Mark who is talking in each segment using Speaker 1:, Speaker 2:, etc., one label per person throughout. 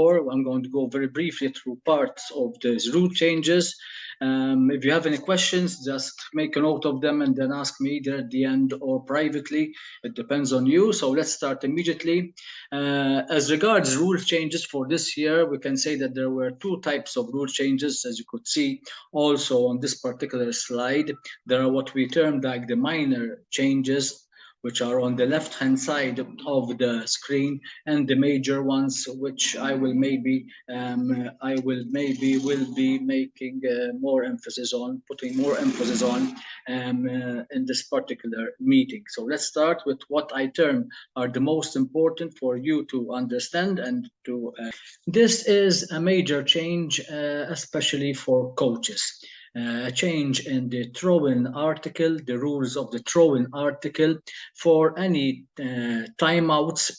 Speaker 1: I'm going to go very briefly through parts of these rule changes. If you have any questions, just make a note of them and then ask me either at the end or privately. It depends on you. So let's start immediately. As regards rule changes for this year, we can say that there were two types of rule changes, as you could see also on this particular slide. There are what we term like the minor changes, which are on the left-hand side of the screen, and the major ones, which I will maybe will be making more emphasis on, putting more emphasis on in this particular meeting. So let's start with what I term are the most important for you to understand and to. This is a major change, especially for coaches. A change in the throw-in article, the rules of the throw-in article for any timeouts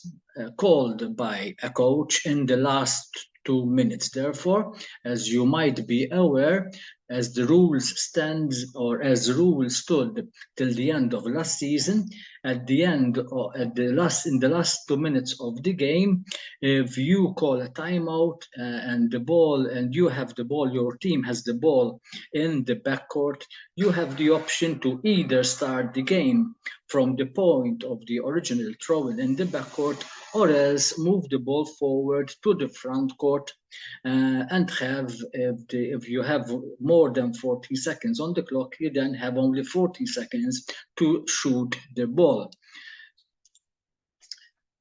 Speaker 1: called by a coach in the last 2 minutes. Therefore, as you might be aware, as the rules stands or as the rules stood till the end of last season, in the last 2 minutes of the game, if you call a timeout and you have the ball, your team has the ball in the backcourt, you have the option to either start the game from the point of the original throw-in in the backcourt, or else move the ball forward to the front court and have, if you have more than 40 seconds on the clock, you then have only 40 seconds to shoot the ball.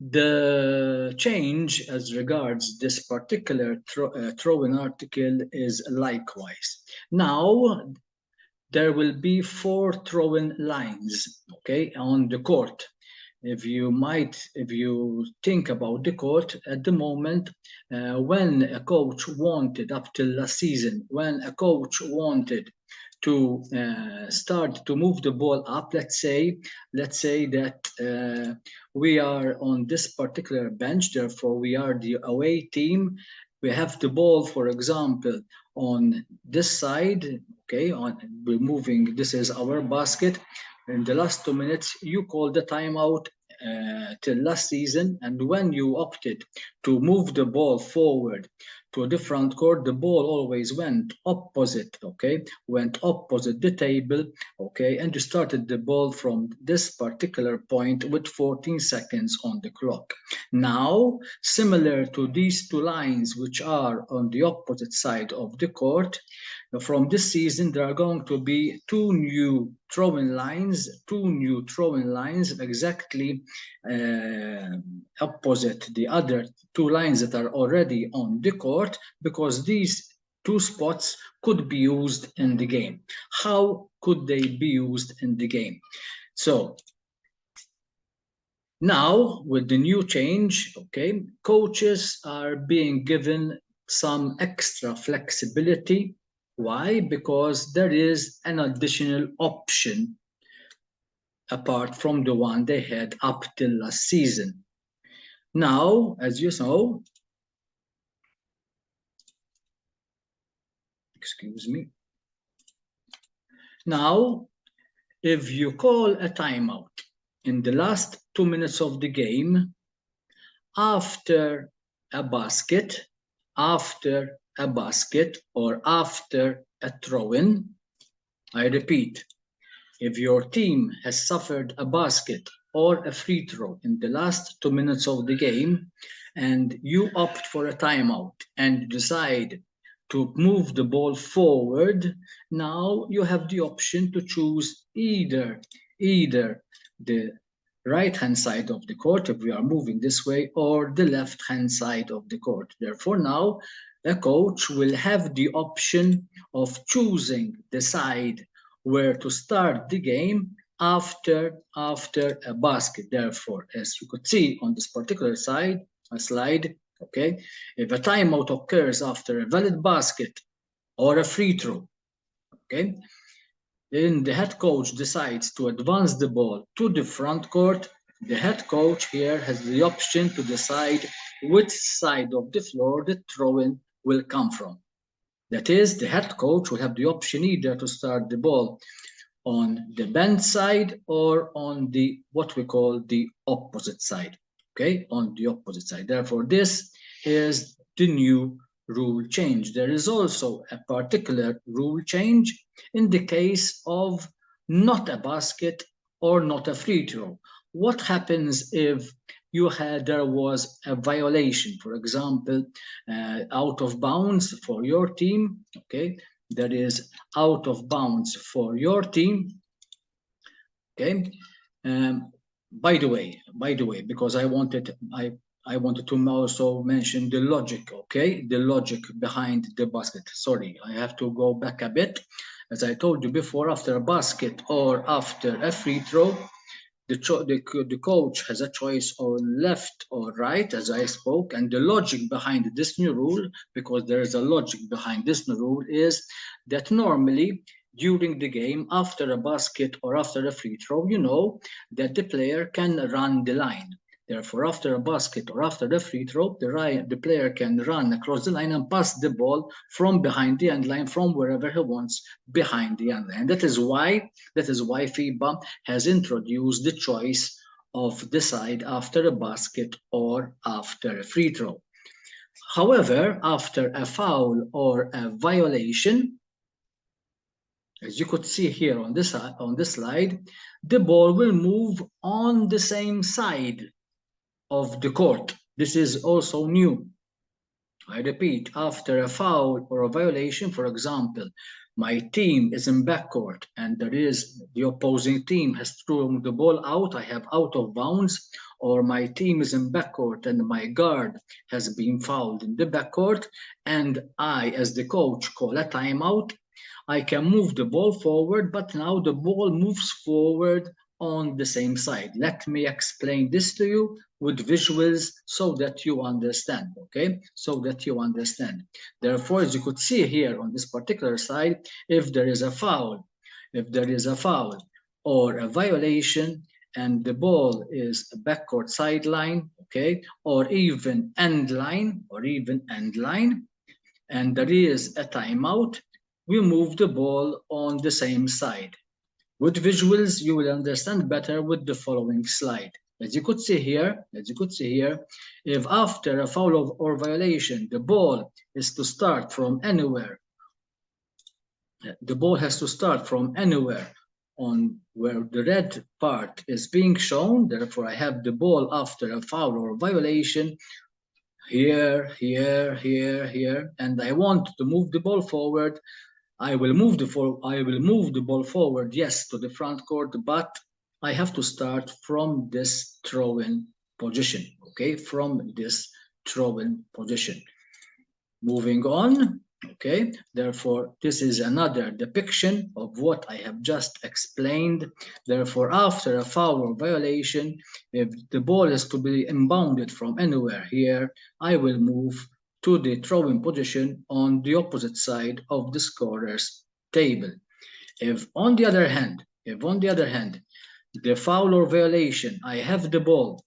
Speaker 1: The change as regards this particular throw-in article is likewise. Now, there will be 4 throw-in lines, okay, on the court. If you think about the court at the moment, when a coach wanted, up till last season, when a coach wanted to start to move the ball up, let's say that we are on this particular bench, therefore we are the away team. We have the ball, for example, on this side, okay, we're moving, this is our basket. In the last 2 minutes, you called the timeout till last season, and when you opted to move the ball forward to the front court, the ball always went opposite, okay, went opposite the table, okay, and you started the ball from this particular point with 14 seconds on the clock. Now, similar to these 2 lines, which are on the opposite side of the court, from this season, there are going to be 2 new throw-in lines, exactly opposite the other 2 lines that are already on the court, because these 2 spots could be used in the game. How could they be used in the game? So now, with the new change, okay, coaches are being given some extra flexibility. Why? Because there is an additional option apart from the one they had up till last season. Now, as you know, excuse me. Now, if you call a timeout in the last 2 minutes of the game, after a basket, or after a throw-in, I repeat, if your team has suffered a basket or a free throw in the last 2 minutes of the game, and you opt for a timeout and decide to move the ball forward, now you have the option to choose either the right-hand side of the court, if we are moving this way, or the left-hand side of the court. Therefore, now a coach will have the option of choosing the side where to start the game after a basket. Therefore, as you could see on this particular slide, okay, if a timeout occurs after a valid basket or a free throw, okay, then the head coach decides to advance the ball to the front court. The head coach here has the option to decide which side of the floor the throw-in will come from. That is, the head coach will have the option either to start the ball on the bend side or on the, what we call, the opposite side, okay, on the opposite side. Therefore, this is the new rule change. There is also a particular rule change in the case of not a basket or not a free throw. What happens if there was a violation, for example, out of bounds for your team? Okay, there is out of bounds for your team. Okay. Um, by the way, because I wanted to also mention the logic, okay? The logic behind the basket. Sorry, I have to go back a bit. As I told you before, after a basket or after a free throw, the coach has a choice on left or right, as I spoke, and the logic behind this new rule, because there is a logic behind this new rule, is that normally during the game, after a basket or after a free throw, you know that the player can run the line. Therefore, after a basket or after a free throw, the player can run across the line and pass the ball from behind the end line, from wherever he wants behind the end line. That is why FIBA has introduced the choice of the side after a basket or after a free throw. However, after a foul or a violation, as you could see here on this slide, the ball will move on the same side of the court. This is also new. I repeat, after a foul or a violation, for example, my team is in backcourt and the opposing team has thrown the ball out, I have out of bounds, or my team is in backcourt and my guard has been fouled in the backcourt, and I, as the coach, call a timeout, I can move the ball forward, but now the ball moves forward on the same side. Let me explain this to you with visuals so that you understand, okay? So that you understand. Therefore, as you could see here on this particular side, if there is a foul or a violation and the ball is a backcourt sideline, okay, or even end line, and there is a timeout, we move the ball on the same side. With visuals, you will understand better with the following slide. As you could see here, if after a foul or violation, the ball is to start from anywhere, the ball has to start from anywhere on where the red part is being shown. Therefore, I have the ball after a foul or violation here, and I want to move the ball forward. I will move the ball forward, yes, to the front court, but I have to start from this throw-in position, okay, from this throw-in position. Moving on, okay, therefore, this is another depiction of what I have just explained. Therefore, after a foul or violation, if the ball is to be inbounded from anywhere here, I will move to the throw-in position on the opposite side of the scorer's table. If on the other hand, the foul or violation, I have the ball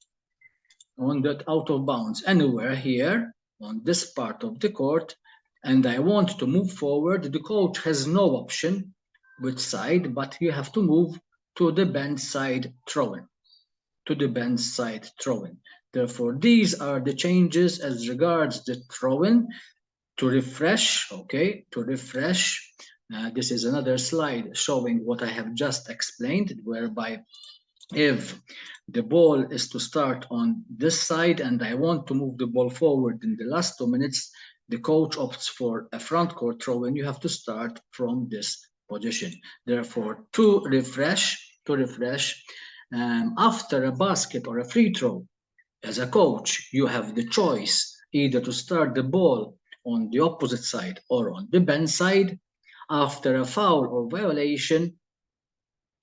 Speaker 1: on that out of bounds anywhere here on this part of the court, and I want to move forward, the coach has no option which side, but you have to move to the bench side throw-in. Therefore, these are the changes as regards the throw-in. To refresh, this is another slide showing what I have just explained, whereby if the ball is to start on this side and I want to move the ball forward in the last 2 minutes, the coach opts for a front court throw and you have to start from this position. Therefore, to refresh, after a basket or a free throw, as a coach, you have the choice either to start the ball on the opposite side or on the bench side. After a foul or violation,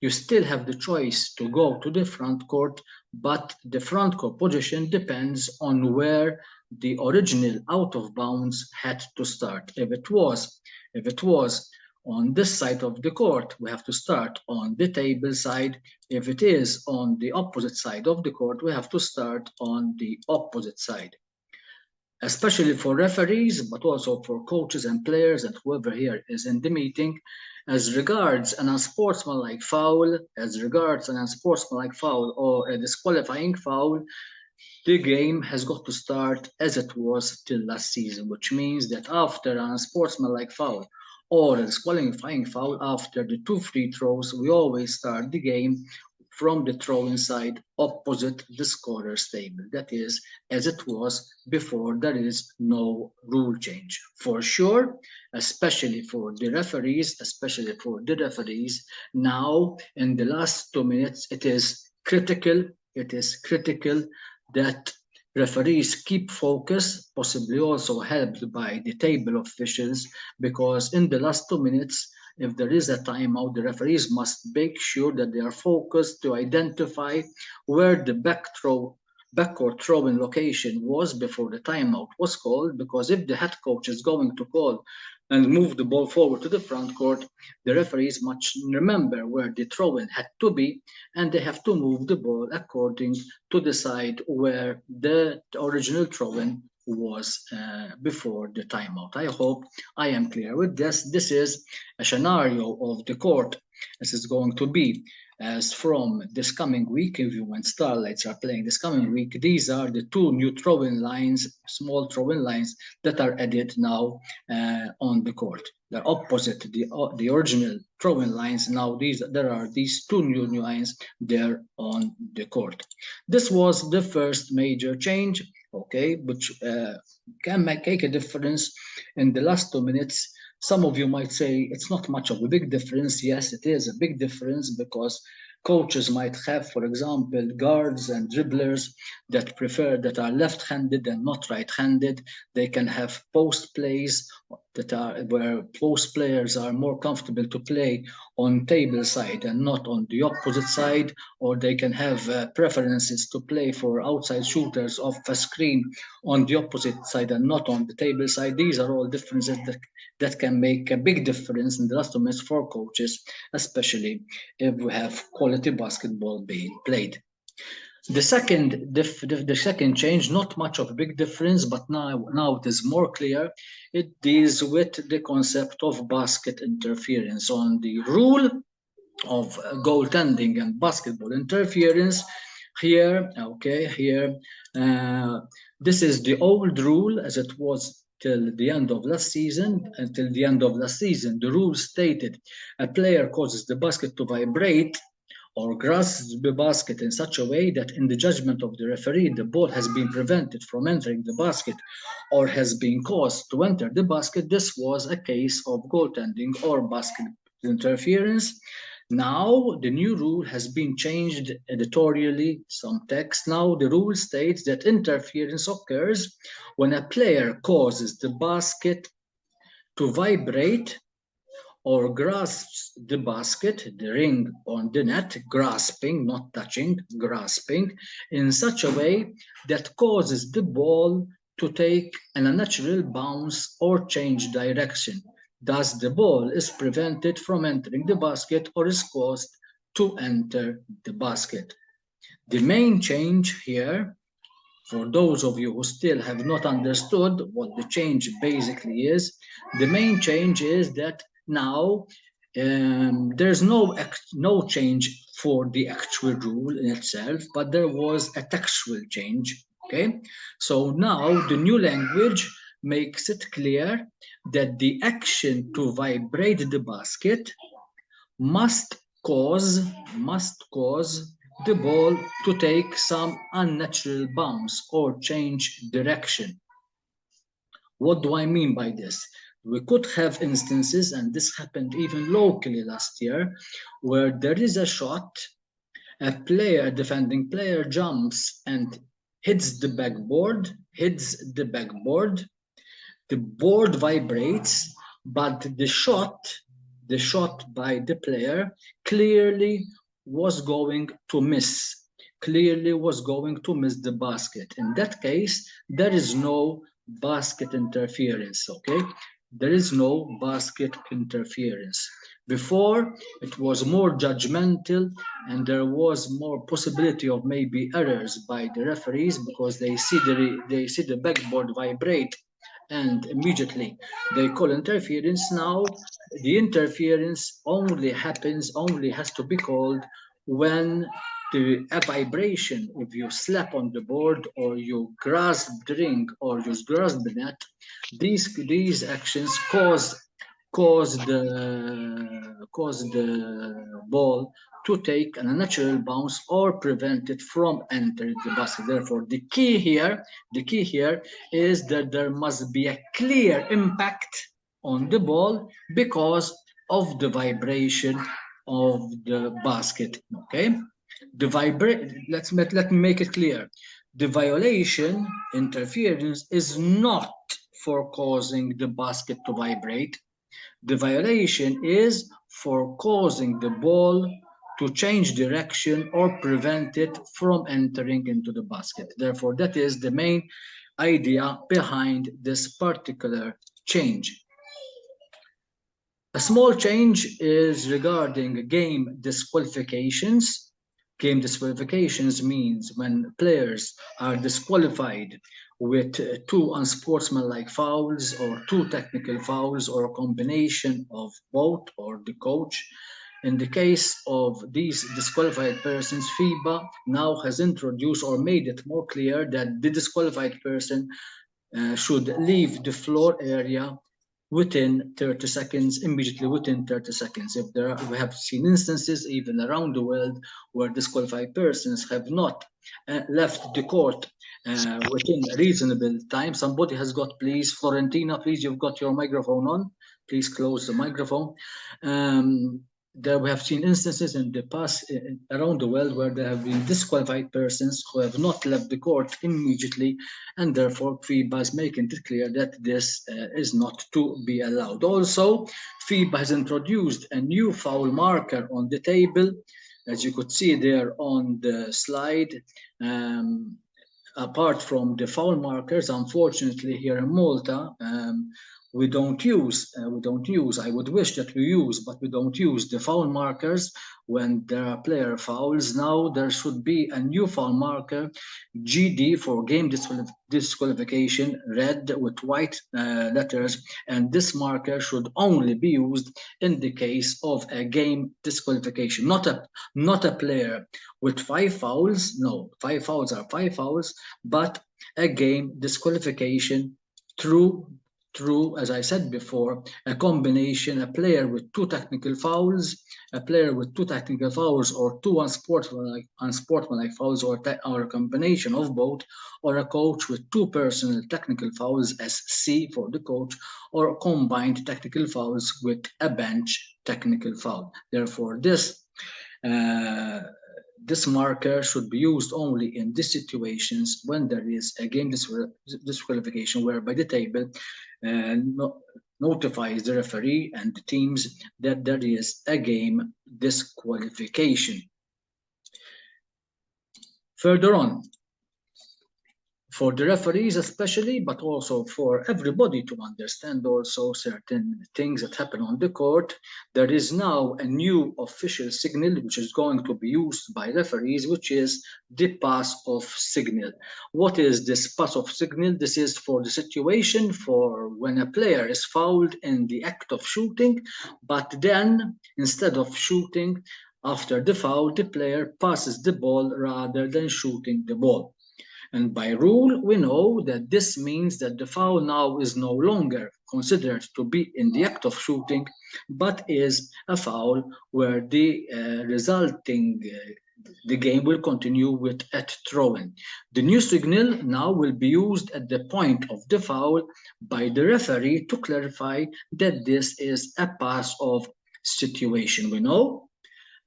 Speaker 1: you still have the choice to go to the front court, but the front court position depends on where the original out of bounds had to start. If it was on this side of the court, we have to start on the table side. If it is on the opposite side of the court, we have to start on the opposite side. Especially for referees, but also for coaches and players and whoever here is in the meeting, as regards an unsportsmanlike foul or a disqualifying foul, the game has got to start as it was till last season, which means that after an unsportsmanlike foul or a disqualifying foul, after the 2 free throws, we always start the game from the throwing side opposite the scorer's table. That is, as it was before there is no rule change. For sure, especially for the referees, now in the last 2 minutes, it is critical that referees keep focus, possibly also helped by the table officials, because in the last 2 minutes, if there is a timeout, the referees must make sure that they are focused to identify where the backcourt throwing location was before the timeout was called, because if the head coach is going to call and move the ball forward to the front court, the referees must remember where the throw-in had to be, and they have to move the ball according to the side where the original throw-in was before the timeout. I hope I am clear with this. This is a scenario of the court as is going to be as from this coming week. If you when Starlights are playing this coming week, these are the 2 new throw-in lines, small throw-in lines that are added now on the court. They're opposite the original throw-in lines. Now there are these 2 new lines there on the court. This was the first major change, okay, which can make a difference in the last 2 minutes. Some of you might say it's not much of a big difference. Yes, it is a big difference because coaches might have, for example, guards and dribblers that are left-handed and not right-handed. They can have post plays where post players are more comfortable to play on table side and not on the opposite side, or they can have preferences to play for outside shooters off a screen on the opposite side and not on the table side. These are all differences that can make a big difference in the last 2 minutes for coaches, especially if we have quality basketball being played. The second change, not much of a big difference, but now it is more clear. It deals with the concept of basket interference. On the rule of goaltending and basketball interference, here, this is the old rule as it was till the end of last season. Until the end of last season, the rule stated a player causes the basket to vibrate or grasps the basket in such a way that in the judgment of the referee, the ball has been prevented from entering the basket or has been caused to enter the basket. This was a case of goaltending or basket interference. Now the new rule has been changed editorially, some text. Now the rule states that interference occurs when a player causes the basket to vibrate or grasps the basket, the ring on the net, grasping, not touching, grasping, in such a way that causes the ball to take an unnatural bounce or change direction. Thus, the ball is prevented from entering the basket or is caused to enter the basket. The main change here, for those of you who still have not understood what the change basically is, the main change is that now there's no change for the actual rule in itself, but there was a textual change. Okay, so now the new language makes it clear that the action to vibrate the basket must cause the ball to take some unnatural bounce or change direction. What do I mean by this? We could have instances, and this happened even locally last year, where there is a shot, a defending player jumps and hits the backboard, the board vibrates, but the shot by the player clearly was going to miss the basket. In that case, there is no basket interference, okay? There is no basket interference. Before, it was more judgmental and there was more possibility of maybe errors by the referees because they see the backboard vibrate and immediately they call interference. Now the interference only has to be called when a vibration, if you slap on the board or you grasp the ring or you grasp the net, these actions cause the ball to take an unnatural bounce or prevent it from entering the basket. Therefore, the key here is that there must be a clear impact on the ball because of the vibration of the basket. Okay, let me make it clear. The violation, interference, is not for causing the basket to vibrate. The violation is for causing the ball to change direction or prevent it from entering into the basket. Therefore, that is the main idea behind this particular change. A small change is regarding game disqualifications. Game disqualifications means when players are disqualified with two unsportsmanlike fouls or two technical fouls or a combination of both or the coach. In the case of these disqualified persons, FIBA now has introduced or made it more clear that the disqualified person should leave the floor area within 30 seconds, immediately within 30 seconds. If there are, we have seen instances even around the world where disqualified persons have not left the court within a reasonable time. Somebody has got, please, Florentina, please, you've got your microphone on. Please close the microphone. There we have seen instances in the past around the world where there have been disqualified persons who have not left the court immediately, and therefore FIBA is making it clear that this is not to be allowed. Also, FIBA has introduced a new foul marker on the table, as you could see there on the slide. Apart from the foul markers, unfortunately here in Malta, we don't use, I would wish that we use, but we don't use the foul markers when there are player fouls. Now there should be a new foul marker, GD, for game disqualification, red with white letters, and this marker should only be used in the case of a game disqualification, not a player with 5 fouls. No, 5 fouls are 5 fouls, but a game disqualification through, as I said before, a combination, a player with 2 technical fouls, or 2 unsportsmanlike fouls, or a combination of both, or a coach with 2 personal technical fouls as C for the coach, or combined technical fouls with a bench technical foul. Therefore, this marker should be used only in these situations when there is a game disqualification, whereby the table notifies the referee and the teams that there is a game disqualification. Further on, for the referees especially, but also for everybody to understand also certain things that happen on the court, there is now a new official signal which is going to be used by referees, which is the pass-off signal. What is this pass-off signal? This is for the situation for when a player is fouled in the act of shooting, but then instead of shooting after the foul, the player passes the ball rather than shooting the ball. And by rule, we know that this means that the foul now is no longer considered to be in the act of shooting, but is a foul where the the game will continue with a throw-in. The new signal now will be used at the point of the foul by the referee to clarify that this is a pass-off situation. We know,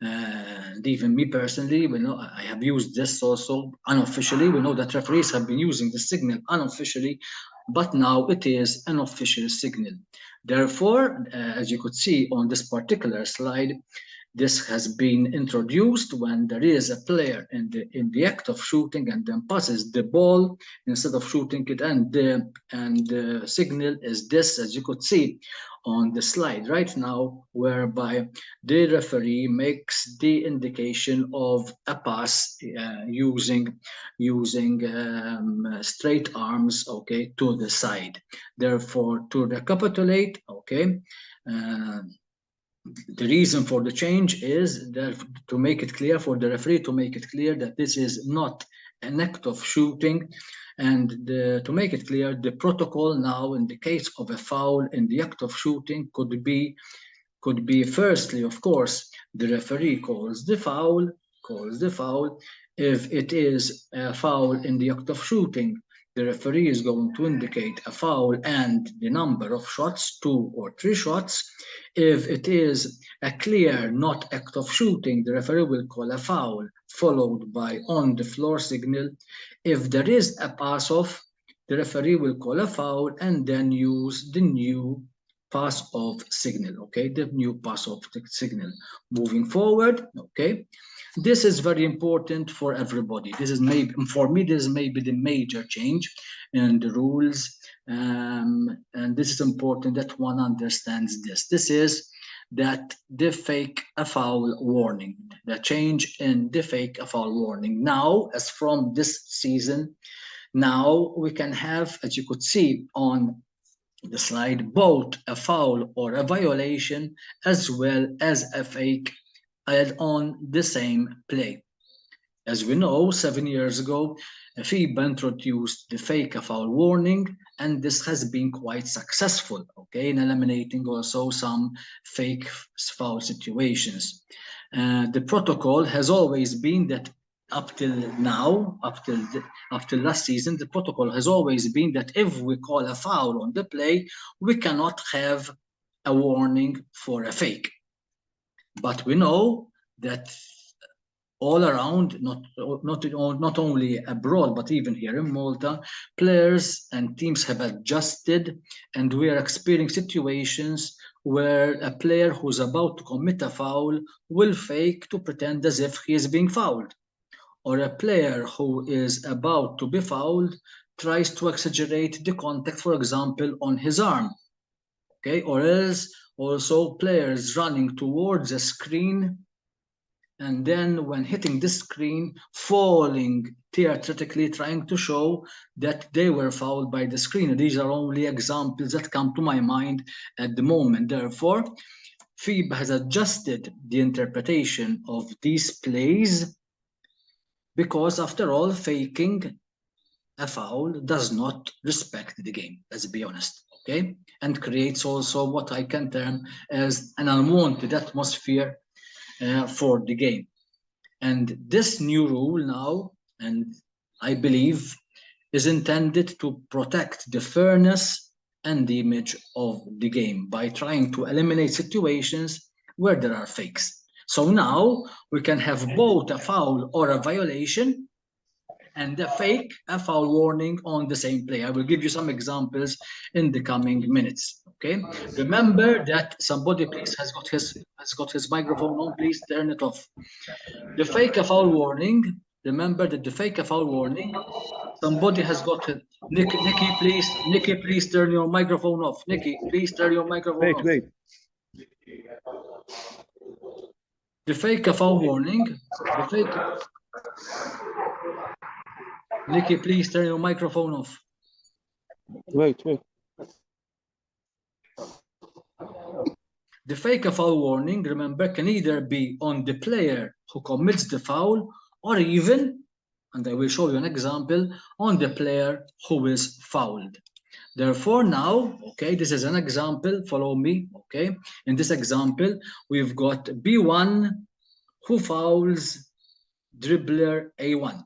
Speaker 1: and even me personally, we know I have used this also unofficially. We know that referees have been using the signal unofficially, but now it is an official signal. Therefore, as you could see on this particular slide, this has been introduced when there is a player in the act of shooting and then passes the ball instead of shooting it, and the signal is this, as you could see on the slide right now, whereby the referee makes the indication of a pass using straight arms, okay, to the side. Therefore, to recapitulate, okay, The reason for the change is that to make it clear for the referee, to make it clear that this is not an act of shooting, and to make it clear, the protocol now in the case of a foul in the act of shooting could be firstly, of course, the referee calls the foul. If it is a foul in the act of shooting, the referee is going to indicate a foul and the number of shots, 2 or 3 shots. If it is a clear not act of shooting, the referee will call a foul followed by on the floor signal. If there is a pass off, the referee will call a foul and then use the new pass off signal, okay, the new pass off signal. Moving forward, okay, this is very important for everybody. This is maybe, for me, this is maybe the major change in the rules, and this is important that one understands this. This is that the fake a foul warning, the change in the fake a foul warning. Now, as from this season, now we can have, as you could see on the slide, both a foul or a violation as well as a fake add on the same play. As we know, 7 years ago, FIBA introduced the fake a foul warning, and this has been quite successful, okay, in eliminating also some fake foul situations. The protocol has always been that up till now, up till last season, the protocol has always been that if we call a foul on the play, we cannot have a warning for a fake. But we know that all around, not only abroad, but even here in Malta, players and teams have adjusted, and we are experiencing situations where a player who's about to commit a foul will fake to pretend as if he is being fouled. Or a player who is about to be fouled tries to exaggerate the contact, for example, on his arm. Okay, or else also players running towards a screen and then when hitting the screen, falling theatrically, trying to show that they were fouled by the screen. These are only examples that come to my mind at the moment. Therefore, FIBA has adjusted the interpretation of these plays because, after all, faking a foul does not respect the game, let's be honest, okay? And creates also what I can term as an unwanted atmosphere for the game. And this new rule now, and I believe, is intended to protect the fairness and the image of the game by trying to eliminate situations where there are fakes. So now we can have both a foul or a violation and a fake, a foul warning on the same play. I will give you some examples in the coming minutes. Okay. Remember that somebody please has got his microphone on. Please turn it off. The fake a foul warning. Remember that the fake a foul warning. Somebody has got it. Nikki, please turn your microphone off. Nikki, please turn your microphone off.
Speaker 2: Wait.
Speaker 1: The fake a foul warning. The fake. Nikki, please turn your microphone off.
Speaker 2: Wait.
Speaker 1: The fake a foul warning, remember, can either be on the player who commits the foul or even, and I will show you an example, on the player who is fouled. Therefore now, okay, this is an example, follow me, okay? In this example, we've got B1 who fouls dribbler A1.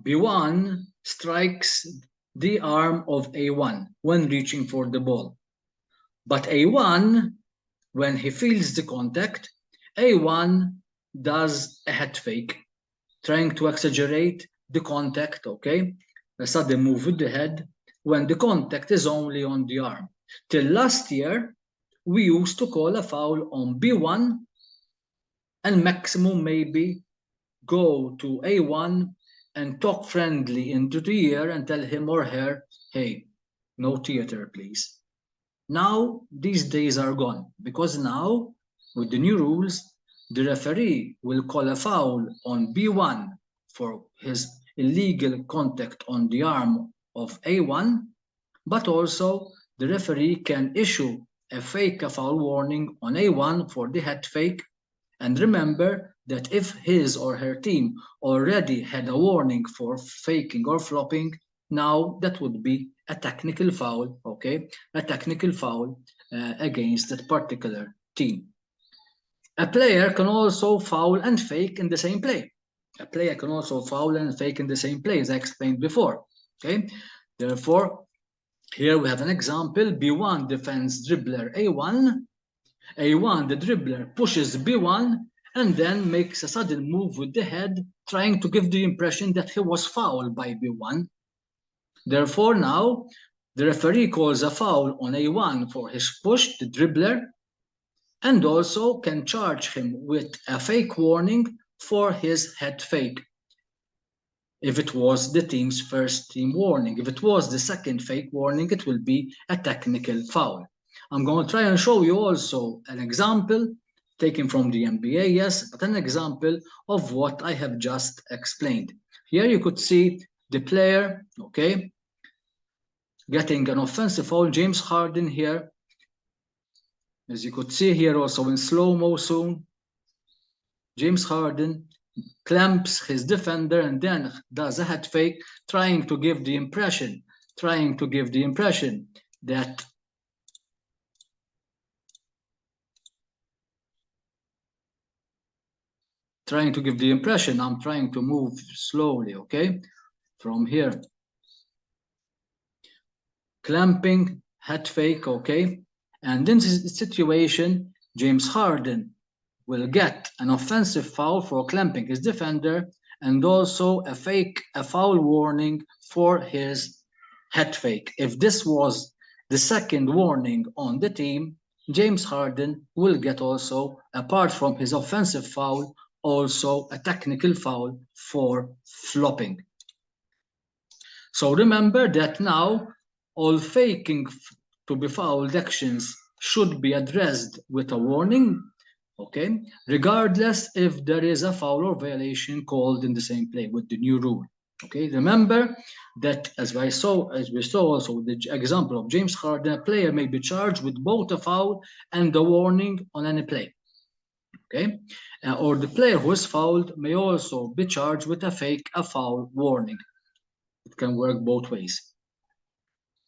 Speaker 1: B1 strikes the arm of A1 when reaching for the ball. But A1, when he feels the contact, A1 does a head fake, trying to exaggerate the contact, okay? A sudden move with the head when the contact is only on the arm. Till last year, we used to call a foul on B1 and maximum maybe go to A1 and talk friendly into the ear and tell him or her, hey, no theater, please. Now, these days are gone, because now, with the new rules, the referee will call a foul on B1 for his illegal contact on the arm of A1, but also the referee can issue a fake a foul warning on A1 for the head fake. And remember that if his or her team already had a warning for faking or flopping, now that would be a technical foul, okay? A technical foul against that particular team. A player can also foul and fake in the same play. A player can also foul and fake in the same play, as I explained before, okay? Therefore, here we have an example. B1 defends dribbler A1. A1, the dribbler, pushes B1 and then makes a sudden move with the head, trying to give the impression that he was fouled by B1. Therefore, now the referee calls a foul on A1 for his push, the dribbler, and also can charge him with a fake warning for his head fake. If it was the team's first team warning. If it was the second fake warning, it will be a technical foul. I'm going to try and show you also an example taken from the NBA, yes, but an example of what I have just explained. Here you could see the player, okay, getting an offensive foul, James Harden here. As you could see here also in slow-mo soon, James Harden clamps his defender and then does a head fake, trying to give the impression that I'm trying to move slowly, okay, from here. Clamping, head fake, okay, and in this situation, James Harden will get an offensive foul for clamping his defender and also a foul warning for his head fake. If this was the second warning on the team, James Harden will get also, apart from his offensive foul, also a technical foul for flopping. So remember that now all faking to be fouled actions should be addressed with a warning, okay, regardless if there is a foul or violation called in the same play with the new rule. Okay, remember that as we saw also with the example of James Harden, a player may be charged with both a foul and a warning on any play. Okay, or the player who is fouled may also be charged with a foul warning. It can work both ways.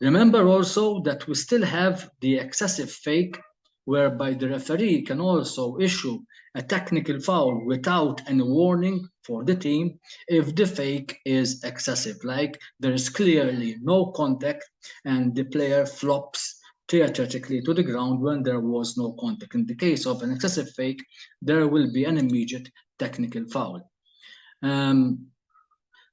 Speaker 1: Remember also that we still have the excessive fake, whereby the referee can also issue a technical foul without any warning for the team if the fake is excessive, like there is clearly no contact and the player flops theoretically to the ground when there was no contact. In the case of an excessive fake, there will be an immediate technical foul.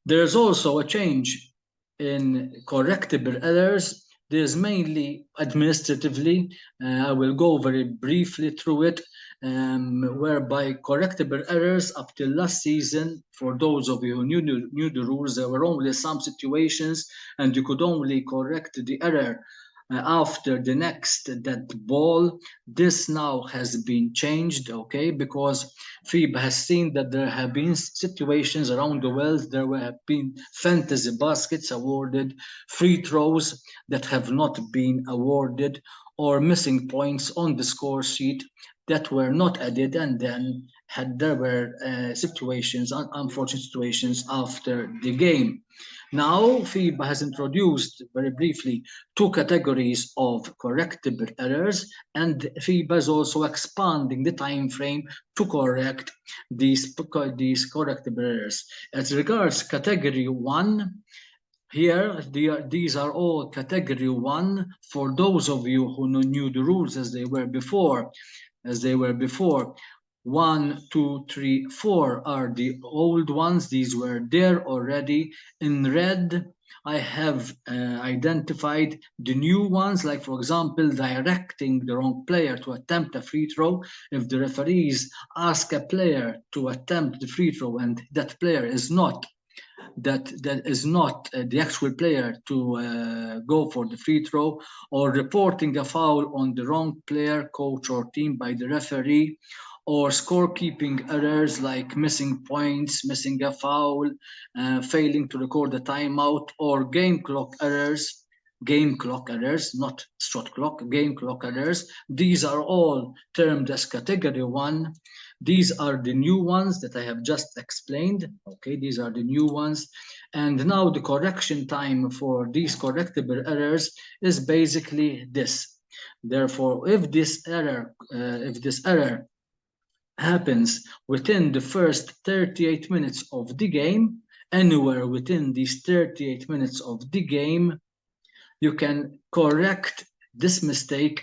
Speaker 1: There's also a change in correctable errors. There's mainly administratively, I will go very briefly through it, whereby correctable errors up till last season, for those of you who knew the rules, there were only some situations and you could only correct the error after the next dead ball. This now has been changed, okay, because FIBA has seen that there have been situations around the world, there have been fantasy baskets awarded, free throws that have not been awarded, or missing points on the score sheet that were not added, and then there were situations, unfortunate situations after the game. Now, FIBA has introduced, very briefly, two categories of correctable errors, and FIBA is also expanding the time frame to correct these correctable errors. As regards category 1, here, these are all category 1 for those of you who knew the rules as they were before. 1, 2, 3, 4 are the old ones. These were there already. In red, I have identified the new ones, like for example, directing the wrong player to attempt a free throw. If the referees ask a player to attempt the free throw and that player is not the actual player to go for the free throw, or reporting a foul on the wrong player, coach or team by the referee, or scorekeeping errors like missing points, missing a foul, failing to record a timeout, or game clock errors. game clock errors, not shot clock, game clock errors. These are all termed as category 1. These are the new ones that I have just explained. Okay, these are the new ones. And now the correction time for these correctable errors is basically this. Therefore, if this error happens within the first 38 minutes of the game, anywhere within these 38 minutes of the game, you can correct this mistake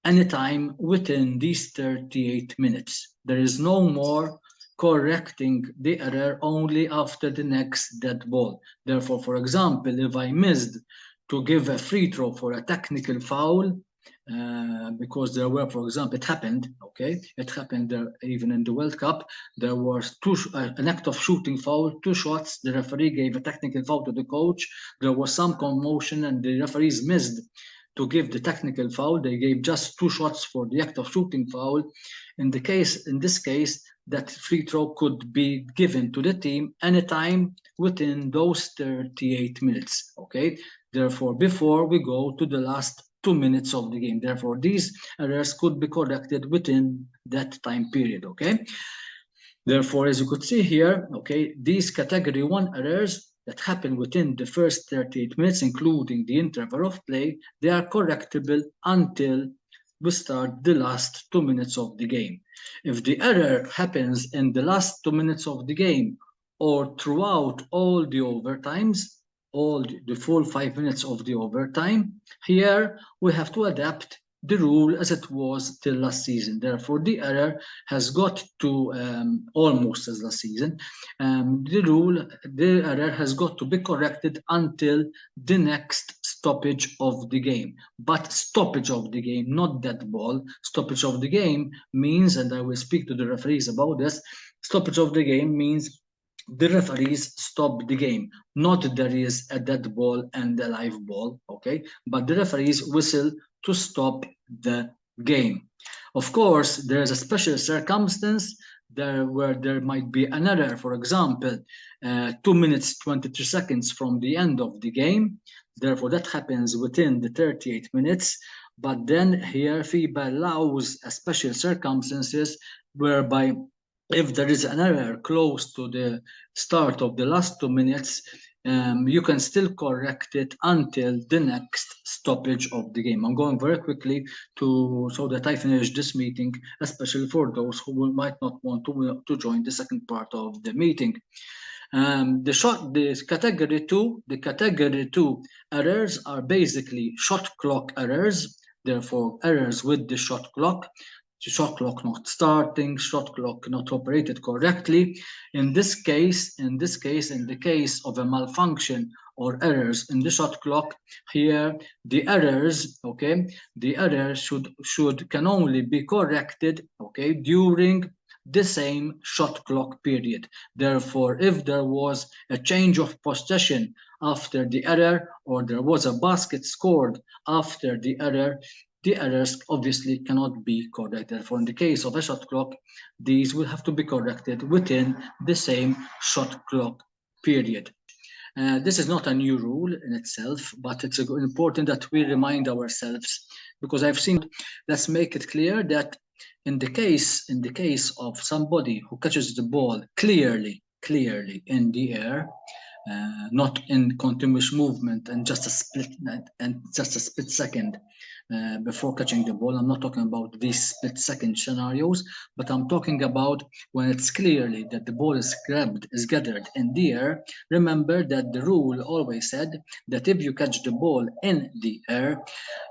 Speaker 1: anytime within these 38 minutes. There is no more correcting the error only after the next dead ball. Therefore, for example, if I missed to give a free throw for a technical foul, because there were, for example, it happened there, even in the World Cup, there was an act of shooting foul, 2 shots, the referee gave a technical foul to the coach, there was some commotion and the referees missed to give the technical foul. They gave just 2 shots for the act of shooting foul. In this case, that free throw could be given to the team anytime within those 38 minutes. Okay. Therefore, before we go to the last 2 minutes of the game. Therefore, these errors could be corrected within that time period. Okay. Therefore, as you could see here, okay, these category 1 errors that happen within the first 38 minutes, including the interval of play, they are correctable until we start the last 2 minutes of the game. If the error happens in the last 2 minutes of the game or throughout all the overtimes, all the full 5 minutes of the overtime, here we have to adapt the rule as it was till last season. Therefore, the error has got to almost as last season. The error has got to be corrected until the next stoppage of the game. But stoppage of the game, not dead ball. Stoppage of the game means, and I will speak to the referees about this, stoppage of the game means the referees stop the game, not there is a dead ball and a live ball, okay? But the referees whistle to stop the game. Of course, there is a special circumstance where there might be an error, for example, 2 minutes 23 seconds from the end of the game. Therefore, that happens within the 38 minutes. But then here FIBA allows a special circumstances whereby if there is an error close to the start of the last 2 minutes, you can still correct it until the next stoppage of the game. I'm going very quickly so that I finish this meeting, especially for those who might not want to join the second part of the meeting. The category 2 errors are basically shot clock errors. Therefore, errors with the shot clock not starting, shot clock not operated correctly. In the case of a malfunction or errors in the shot clock, here the errors, okay, the errors can only be corrected, okay, during the same shot clock period. Therefore, if there was a change of possession after the error or there was a basket scored after the errors obviously cannot be corrected. Therefore, in the case of a shot clock, these will have to be corrected within the same shot clock period. This is not a new rule in itself, but it's important that we remind ourselves, because I've seen, let's make it clear that in the case of somebody who catches the ball clearly in the air, not in continuous movement and just a split second before catching the ball. I'm not talking about these split second scenarios, but I'm talking about when it's clearly that the ball is gathered in the air. Remember that the rule always said that if you catch the ball in the air,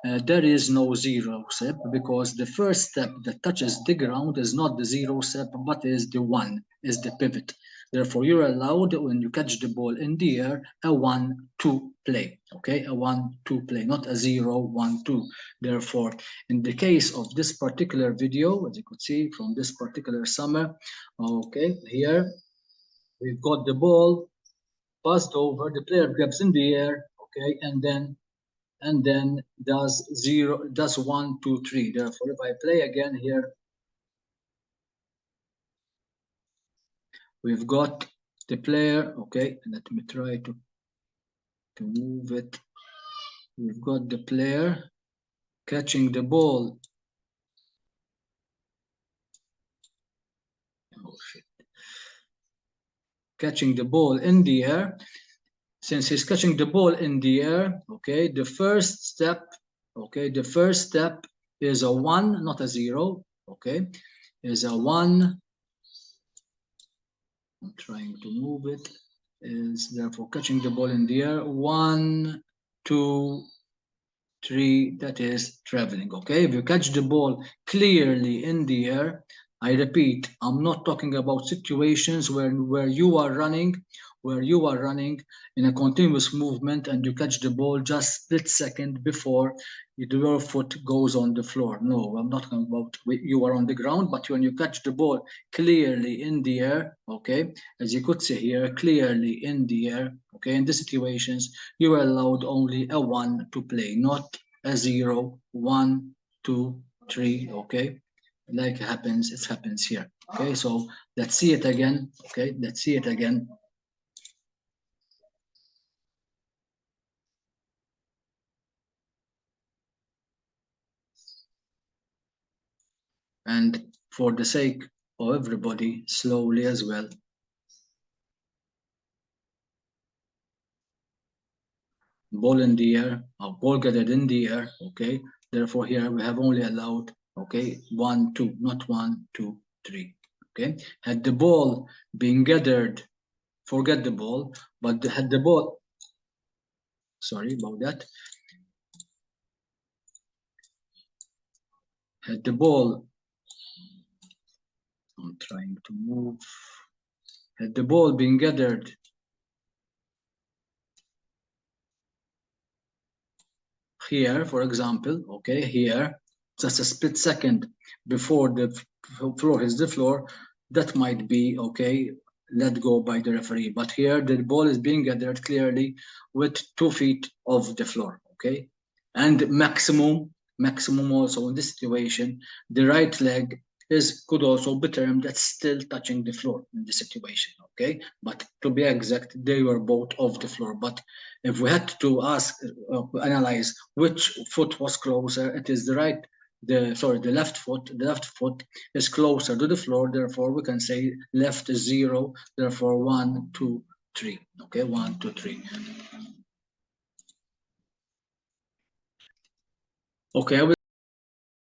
Speaker 1: there is no zero step, because the first step that touches the ground is not the zero step, but is the 1, is the pivot. Therefore, you're allowed, when you catch the ball in the air, a 1-2 play, okay? A 1-2 play, not a 0-1-2. Therefore, in the case of this particular video, as you could see from this particular summer, okay, here we've got the ball passed over, the player grabs in the air, okay, and then does 1, 2, 3. Therefore, if I play again here, we've got the player, okay, and let me try to move it. we've got the player catching the ball. Oh shit. Catching the ball in the air. Since he's catching the ball in the air, okay, the first step is a 1, not a 0, okay, is a 1. I'm trying to move it. Is therefore catching the ball in the air. 1, 2, 3, that is traveling, okay? If you catch the ball clearly in the air, I repeat, I'm not talking about situations where you are running in a continuous movement and you catch the ball just split second before your foot goes on the floor. No, I'm not talking about you are on the ground, but when you catch the ball clearly in the air, okay, as you could see here, clearly in the air, okay, in the situations, you are allowed only a 1 to play, not a 0, 1, 2, 3, okay, like it happens here, okay. So let's see it again, okay, let's see it again. And for the sake of everybody, slowly as well. Ball in the air, a ball gathered in the air, okay. Therefore here we have only allowed, okay, 1, 2, not 1, 2, 3, okay. Had the ball been gathered, forget the ball, but had the ball, sorry about that, had the ball, I'm trying to move, had the ball been gathered here, for example, okay, here, just a split second before the floor hits the floor, that might be, okay, let go by the referee. But here the ball is being gathered clearly with 2 feet of the floor, okay? And maximum also in this situation, the right leg could also be termed that's still touching the floor in this situation, okay? But to be exact, they were both off the floor. But if we had to analyze which foot was closer, it is the left foot. The left foot is closer to the floor, therefore we can say left is 0, therefore 1, 2, 3. Okay, 1, 2, 3. Okay, I will